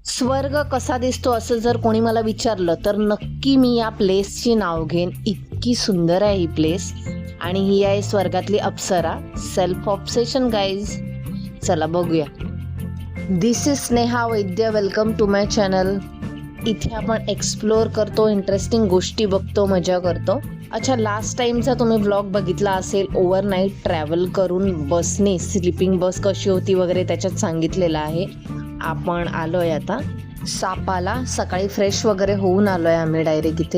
स्वर्ग कसा दिसतो असं जर कोणी मला विचारलं तर नक्की मी या प्लेसची नाव घेईन. इतकी सुंदर आहे ही प्लेस आणि ही आहे स्वर्गातली अप्सरा. Self obsession guys. चला बघूया. This is Sneha Vaidya. Welcome to my channel. इथे आपण एक्सप्लोअर करतो, इंटरेस्टिंग गोष्टी बघतो, मजा करतो. अच्छा, लास्ट टाईमचा तुम्ही ब्लॉग बघितला असेल, ओव्हरनाईट ट्रॅव्हल करून बसने, स्लीपिंग बस कशी होती वगैरे त्याच्यात सांगितलेलं आहे. आपण आलोय आता सापाला. सकाळी फ्रेश वगैरे होऊन आलोय आम्ही डायरेक्ट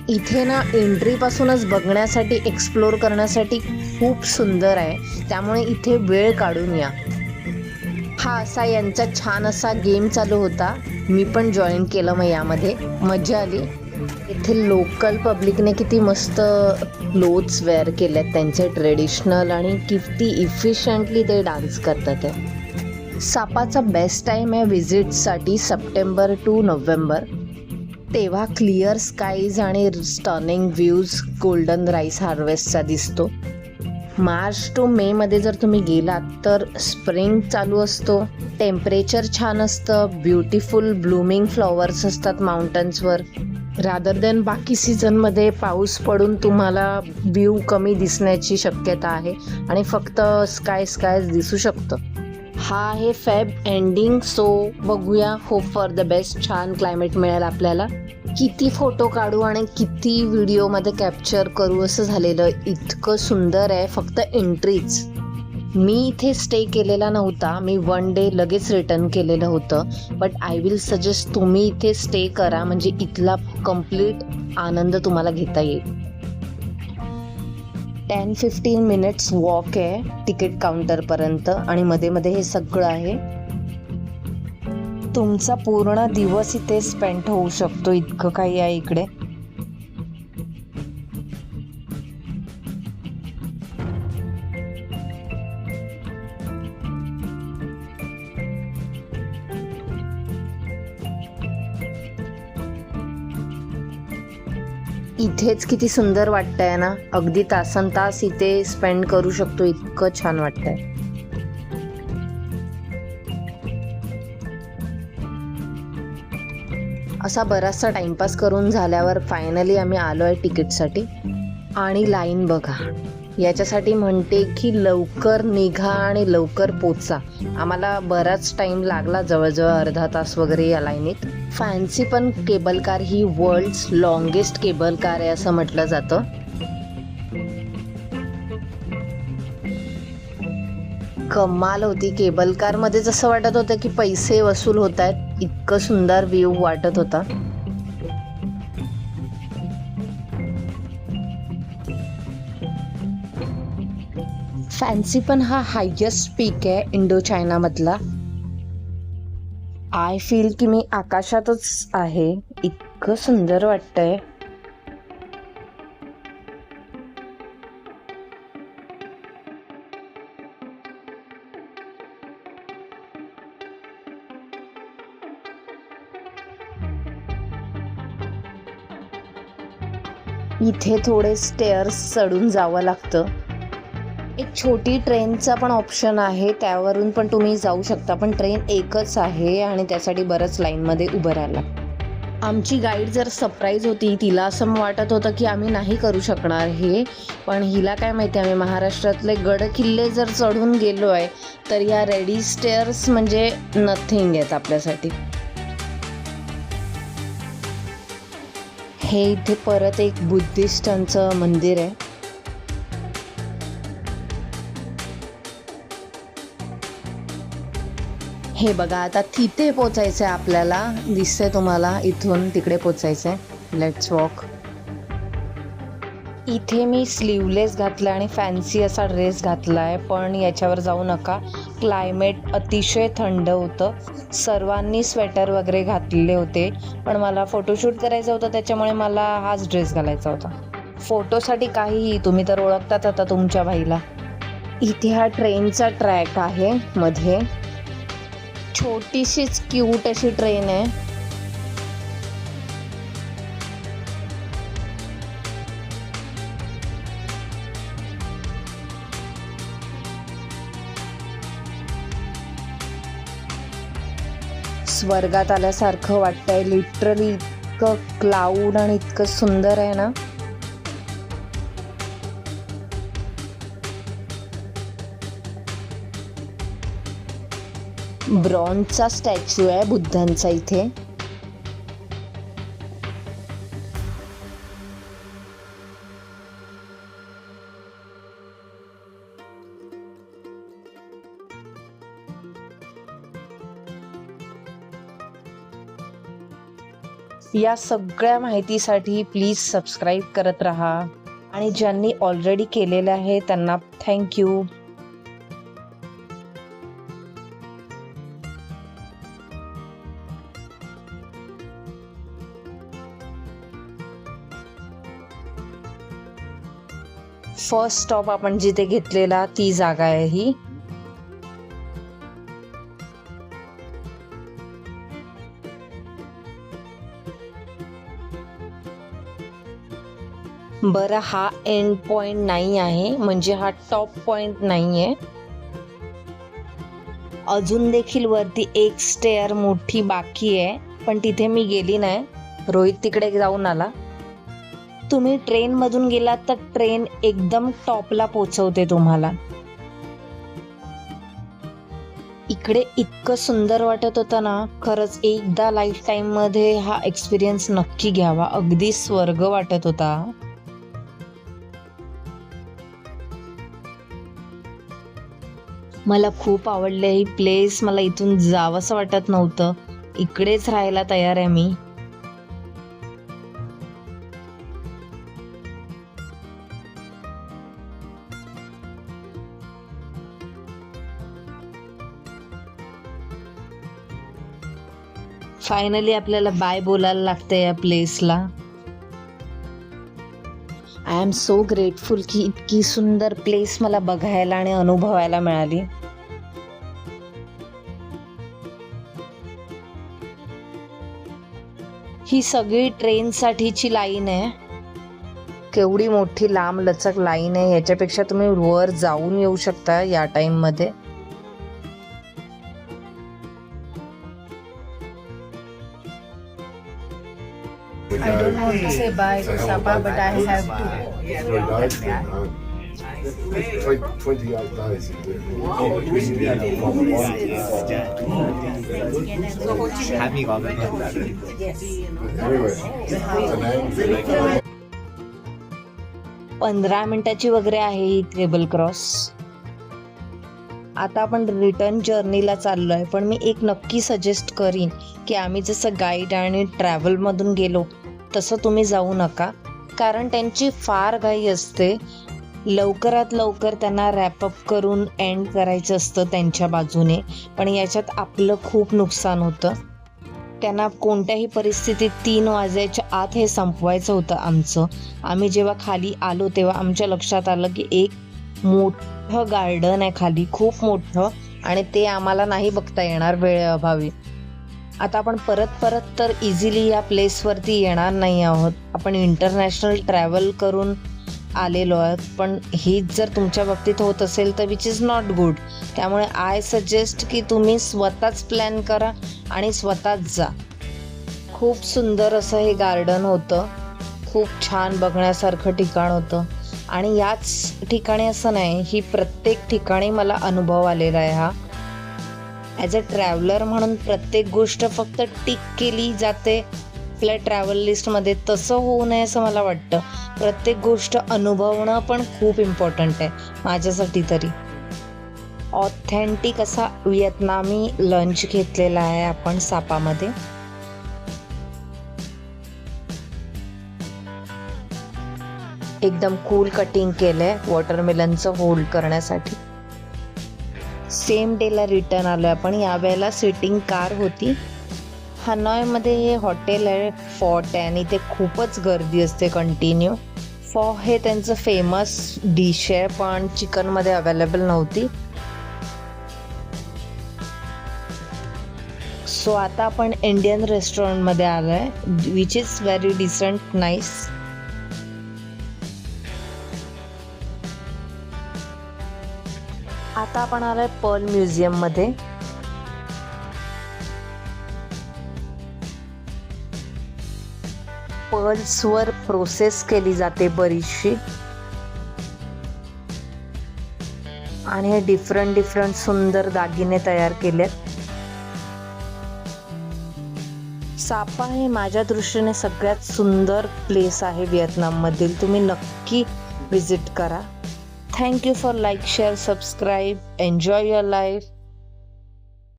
इथे ना एंट्रीपासूनच बघण्यासाठी, एक्सप्लोर करण्यासाठी खूप सुंदर आहे. त्यामुळे इथे वेळ काढून या. हा असा यांचा छान असा गेम चालू होता. मी पण जॉईन केलं, मग यामध्ये मजा आली. इथे लोकल पब्लिकने किती मस्त क्लोथ्स वेअर केलेत त्यांचे ट्रेडिशनल आणि किती इफिशियंटली ते डान्स करतात आहे. सापाचा बेस्ट टाईम आहे विजिटसाठी सप्टेंबर टू नोव्हेंबर. तेव्हा क्लिअर स्काईज आणि स्टनिंग व्ह्यूज गोल्डन राईस हार्वेस्टचा दिसतो. मार्च टू मेमध्ये जर तुम्ही गेलात तर स्प्रिंग चालू असतो, टेम्परेचर छान असतं, ब्युटिफुल ब्लूमिंग फ्लॉवर्स असतात माउंटन्सवर. रादर दॅन बाकी सीझनमध्ये पाऊस पडून तुम्हाला व्ह्यू कमी दिसण्याची शक्यता आहे आणि फक्त स्कायच दिसू शकतं. हा आहे फेब एंडिंग. सो बघूया, होप फॉर द बेस्ट. छान क्लायमेट मिळेल आपल्याला. किती फोटो काढू आणि किती व्हिडिओमध्ये कॅप्चर करू असं झालेलं. इतकं सुंदर आहे. फक्त एंट्रीच. मी इथे स्टे केलेला नव्हता. मी 1 डे लगेच रिटर्न केलेलं होतं. बट आय विल सजेस्ट तुम्ही इथे स्टे करा, म्हणजे इथला कम्प्लीट आनंद तुम्हाला घेता येईल. 10-15 मिनिट्स वॉक आहे तिकीट काउंटरपर्यंत आणि मध्ये मध्ये हे सगळं आहे. तुमचा पूर्ण दिवस इथे स्पेंड होऊ शकतो, इतकं काही आहे इकडे. इथेच किती सुंदर वाटतंय ना. अगदी तासनतास इथे स्पेंड करू शकतो, इतकं छान वाटतंय. असा बराचसा टाइमपास करून झाल्यावर फायनली आम्ही आलो आहे तिकीटसाठी. आणि लाईन बघा. याच्यासाठी म्हणते की लवकर निघा आणि लवकर पोचा. आम्हाला बराच टाईम लागला, जवळजवळ अर्धा तास वगैरे या लाईनीत. फॅन्सी पण केबल कार ही वर्ल्ड्स लॉंगेस्ट केबल कार आहे असं म्हटलं जातं. कमाल होती. केबल कारमध्ये जसं वाटत होतं की पैसे वसूल होत आहेत. इतकं सुंदर व्ह्यू वाटत होता. फॅन्सी पण हा हायेस्ट पीक आहे इंडो चायनामधला. आय फील की मी आकाशातच आहे. इतकं सुंदर वाटतंय. इथे थोडे स्टेअर्स चढून जावं लागतं. एक छोटी ट्रेनचा पण ऑप्शन आहे, त्यावरून पण तुम्ही जाऊ शकता. पण ट्रेन एकच आहे आणि त्यासाठी बरंच लाईनमध्ये उभं राहायला. आमची गाईड जर सरप्राईज होती. तिला असं वाटत होतं की आम्ही नाही करू शकणार हे, पण हिला काय माहिती, आम्ही महाराष्ट्रातले गड किल्ले जर चढून गेलो आहे तर या रेडी स्टेअर्स म्हणजे नथिंग आहेत आपल्यासाठी. हे इथे परत एक बुद्धिस्टांचं मंदिर आहे. हे बघा, आता तिथे पोचायचं आहे आपल्याला. दिसतंय तुम्हाला, इथून तिकडे पोचायचं आहे. Let's walk. इथे मी स्लीवलेस घातला आणि फॅन्सी असा ड्रेस घातला आहे, पण याच्यावर जाऊ नका. क्लायमेट अतिशय थंड होतं. सर्वांनी स्वेटर वगैरे घातलेले होते, पण मला फोटोशूट करायचं होतं, त्याच्यामुळे मला हाच ड्रेस घालायचा होता. फोटोसाठी काहीही, तुम्ही तर ओळखतात आता तुमच्या बाईला. इथे हा ट्रेनचा ट्रॅक आहे मध्ये. छोटीशीच क्यूट अशी ट्रेन आहे. स्वर्गात आल्यासारखं वाटतंय. लिटरली इतकं क्लाउड आणि इतकं सुंदर आहे ना. ब्रॉन्झचा स्टॅच्यू आहे बुद्धांचा इथे. या सगळ्या माहितीसाठी प्लीज सबस्क्राईब करत राहा आणि ज्यांनी ऑलरेडी केलेले आहे त्यांना थँक्यू. फर्स्ट स्टॉप आपण जिथे घेतलेला ती जागा आहे ही. बरं, हा एंड पॉइंट नाही आहे, म्हणजे हा टॉप पॉइंट नाही आहे. अजून देखील वरती एक स्टेअर मोठी बाकी आहे, पण तिथे मी गेली नाही. रोहित तिकडे जाऊन आला. तुम्ही ट्रेनमधून गेलात तर ट्रेन एकदम टॉपला पोचवते तुम्हाला. इकडे इतकं सुंदर वाटत होतं ना, खरंच एकदा लाईफ टाईम मध्ये हा एक्सपिरियन्स नक्की घ्यावा. अगदी स्वर्ग वाटत होता. मला खूप आवडले ही प्लेस. मला इथून जावंसं वाटत नव्हतं. इकडेच राहायला तयार आहे मी. फायनली आपल्याला बाय बोलायला लागतं या प्लेसला. आय एम सो ग्रेटफुल की इतकी सुंदर प्लेस मला बघायला आणि अनुभवायला मिळाली. ही सगळी ट्रेन साठीची लाईन आहे. केवढी मोठी लांब लचक लाईन आहे. याच्यापेक्षा तुम्ही वर जाऊन येऊ शकता या टाइम मध्ये. I don't want to say bye to Sapa, but I have to. 28 days. Anyway, 15 मिनिटाची वगैरे आहे ही केबल क्रॉस. आता आपण रिटर्न जर्नीला चाललो आहे, पण मी एक नक्की सजेस्ट करीन की आम्ही जसं गाईड आणि ट्रॅव्हलमधून गेलो तसं तुम्ही जाऊ नका, कारण त्यांची फार घाई असते. लवकरात लवकर त्यांना रॅपअप करून एंड करायचं असतं त्यांच्या बाजूने, पण याच्यात आपलं खूप नुकसान होतं. त्यांना कोणत्याही परिस्थितीत 3 वाजायच्या आत हे संपवायचं होतं आमचं. आम्ही जेव्हा खाली आलो तेव्हा आमच्या लक्षात आलं की एक मोठं गार्डन आहे खाली, खूप मोठं, आणि ते आम्हाला नाही बघता येणार वेळेअभावी. आता आपण परत तर इझिली या प्लेसवरती येणार नाही आहोत. आपण इंटरनॅशनल ट्रॅव्हल करून आलेलो आहोत, पण हीच जर तुमच्या बाबतीत होत असेल तर विच इज नॉट गुड. त्यामुळे आय सजेस्ट की तुम्ही स्वतःच प्लॅन करा आणि स्वतःच जा. खूप सुंदर असं हे गार्डन होतं. खूप छान बघण्यासारखं ठिकाण होतं. आणि याच ठिकाणी असं नाही, ही प्रत्येक ठिकाणी मला अनुभव आलेला आहे हा. ॲज अ ट्रॅव्हलर म्हणून प्रत्येक गोष्ट फक्त टिक केली जाते आपल्या ट्रॅव्हल लिस्टमध्ये, तसं होऊ नये असं मला वाटतं. प्रत्येक गोष्ट अनुभवणं पण खूप इम्पॉर्टंट आहे माझ्यासाठी तरी. ऑथेंटिक असा व्हिएतनामी लंच घेतलेला आहे आपण सापामध्ये. एकदम कूल कटिंग केलंय वॉटरमेलनचं होल्ड करण्यासाठी. सेम डेला रिटर्न आलो आपण. यावेळेला सिटिंग कार होती. हनॉयमध्ये हे हॉटेल आहे, फॉर्ट आहे, आणि ते खूपच गर्दी असते कंटिन्यू. फॉ हे त्यांचं फेमस डिश आहे, पण चिकनमध्ये अवेलेबल नव्हती. सो आता आपण इंडियन रेस्टॉरंटमध्ये आलो आहे, which is very decent, nice. आता आपण आलोय पर्ल म्युझियममध्ये. पर्ल्सवर प्रोसेस केली जाते बरीचशी, आणि हे डिफरंट सुंदर दागिने तयार केलेत. सापा हे माझ्या दृष्टीने सगळ्यात सुंदर प्लेस आहे व्हिएतनाममधील. तुम्ही नक्की विजिट करा. Thank you for like, share, subscribe. Enjoy your life.